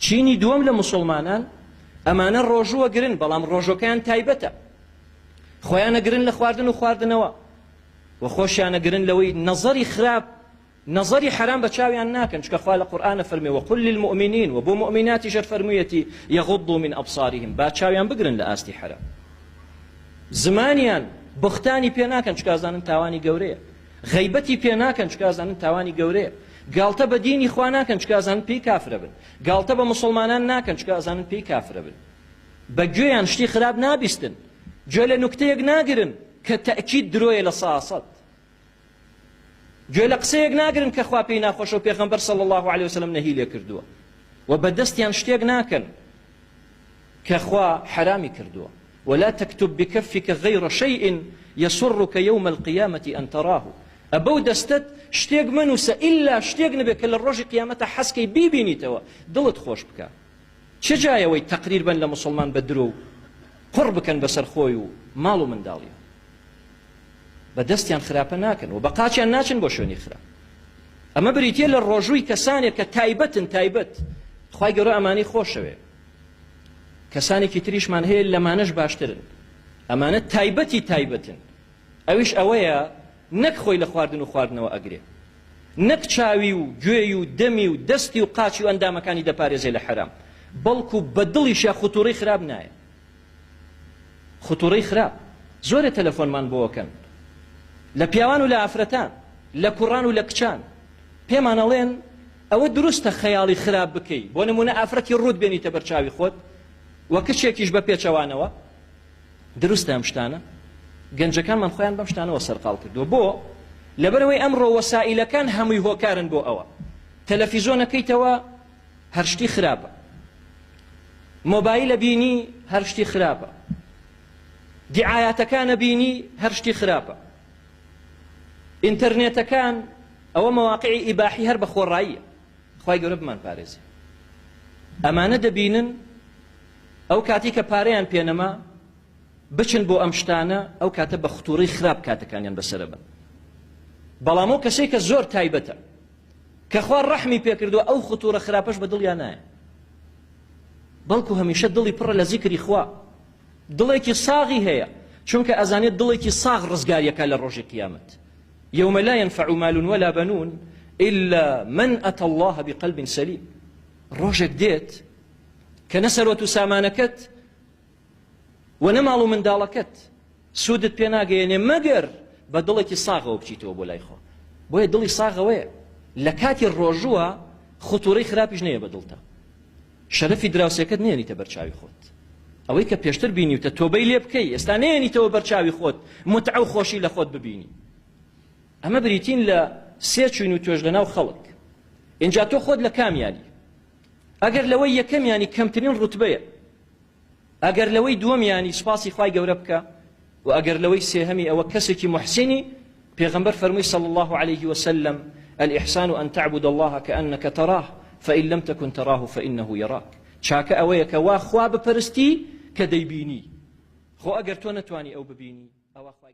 چینی دووەم لە موسڵمانان ئەمانە ڕۆژووە گرن بەڵام ڕۆژەکەیان تایبەتە، خۆیانە گرن لە خواردن و خواردنەوە و خۆشیانە گرن لەوەی نەزەری خراپ نەزەری حرام بە چاویان ناکەن، چکە خوا لە قورئانە فەرمێ وەقل للمؤمنین و بۆ مؤمناتیش فەرموویەتی یەغضوا من ئەبصارهم، با چاویان بگرن لە ئاستی حرام، زمانیان بختانی پێ ناکەن چکە ئەزانن تاوانی گەورەیە، غەیبەتی پێ ناکەن چکە ئەزانن تاوانی گەورەیە، گاڵتە بە دینی خوا ناکەن چکە ئەزانن پێی کافرە بن، گاڵتە بە موسڵمانان ناکەن چکە ئەزانن پێی کافرە بن، بە گوێیان شتی خراپ نابیستن، گوێ لە نوکتەیەک ناگرن کە تەئکید درۆیە لە ساسەد، گوێ لە قسەیەک ناگرن کە خوا پێی ناخۆشە و پێغەمبەر صلی الله علیه وسلم نەهی لێ کردووە و بەدەستیان شتێک ناکەن کە خوا حرامی کردووە. ولا تكتب بكفك غير شيء يسرك يوم القيامة أن تراه، ئەبەو دەستت شتێک منووسە ئیلا شتێک نەبێت کە لە ڕۆژی قیامەتە حەسکەی بیبینیتەوە دڵت خۆش بکە. چ جایەوەی تەقریر بن لە موسڵمان بە درۆ و قڕ بکەن بەسەر خۆی و ماڵ و منداڵی، بە دەستیان خراپە ناکەن و بە قاچیان ناچن بۆ شوێنی خراپ. ئەمە بریتە لە ڕۆژووی کەسانێک کە تایبەتن تایبەت، خوای گەورە ئەمانەی خۆشەوێ، کەسانێکی تریشمان هەیە لەمانەش باشترن، ئەمانە تایبەتی تایبەتن، ئەویش ئەوەیە نەک خۆی لە خواردن و خواردنەوە ئەگرێ، نەک چاوی و گوێی و دەمی و دەستی و قاچی و ئەندامەکانی دەپارێزێ لە حرام، بەڵکو بە دڵیشە خوتوڕەی خراپ نایە. خوتوڕەی خراپ زۆرە تەلەفۆنمان بۆوەکەن لە پیاوان و لە ئافرەتان، لە کوڕان و لە کچان، پێمان ئەڵێن ئەوە دروستە خەیاڵی خراپ بکەی، بۆ نمونە ئافرەتی ڕوود بێنیتە بەرچاوی خۆت وە کچێکیش بە پێچەوانەوە، دروستە ئەم شتانە؟ گەنجەکانمان خۆیان بەم شتانەوە سەرقاڵ کردووە. بۆ لەبەرەوەی ئەمڕۆ وەسائلەکان هەمووی هۆکارن بۆ ئەوە، تەلەڤیزۆنەکەیتەوە هەر شتی خراپە، مۆبایلە بینی هەر شتی خراپە، دیعایەتەکانە بینی هەر شتی خراپە، ئینتەرنێتەکان ئەوە مەواقعی ئیباحی هەر بە خۆڕاییە، خوای گەورە بمان پارێزێ. ئەمانە دەبینن ئەو کاتی کە پارەیان پێنەما بچن بۆ ئەم شتانە، ئەو کاتە بە خوتوڕەی خراپ کاتەکانیان بەسەرە بن. بەڵام ئەو کەسەی کە زۆر تایبەتە کە خوا ڕەحمی پێکردووە ئەو خوتوڕە خراپەش بە دڵیان نایە، بەڵکو هەمیشە دڵی پڕە لە زیکری خوا، دڵێکی ساغی هەیە، چونکە ئەزانێت دڵێکی ساغ ڕزگاریەکە لە ڕۆژی قیامەت. يوم لا ينفع مال ولا بنون إلا من أتى الله بقلب سليم. ڕۆژێک دێت کە نەسەرۆت و سامانەکەت و نەماڵ و منداڵەکەت سوودت پێ ناگەیەنێ مەگەر بە دڵێکی ساغەوە بچیتەوە بۆ لای خۆ. بۆیە دڵی ساغەوەیە لە کاتی ڕۆژووە خوتوڕەی خراپیش نەیە بە دڵتە، شەرەفی دراوسێکت نێنیتە بەرچاوی خۆت، ئەوەی کە پێشتر بینیوتە تۆبەی لێ بکەی ئێستا نێنیتەوە بەرچاوی خۆت، متعە و خۆشی لە خۆت ببینی. ئەمە بریتین لە سێ چوین و توێژ لەناو خەڵک. ئینجا تۆ خۆت لە کامیانی؟ ئەگەر لەوەی یەکەمیانی کەمترین ڕوتبەیە، ئەگەر لەوەی دووەمیانی سوپاسی خوای گەورە بکە، و ئەگەر لەوەی سێهەمی ئەوە کەسێکی محسینی، پێغەمبەر فەرمووی صلی الله عليه وسلم الإحسان أن تعبد الله كأنك تراه فإن لم تكن تراه فإنه يراك. چاکە ئەوەیە کە وا خوا بپەرستی کە دەیبینی، خۆ ئەگەر تۆ نەتوانی ئەو ببینی ئەوە خوای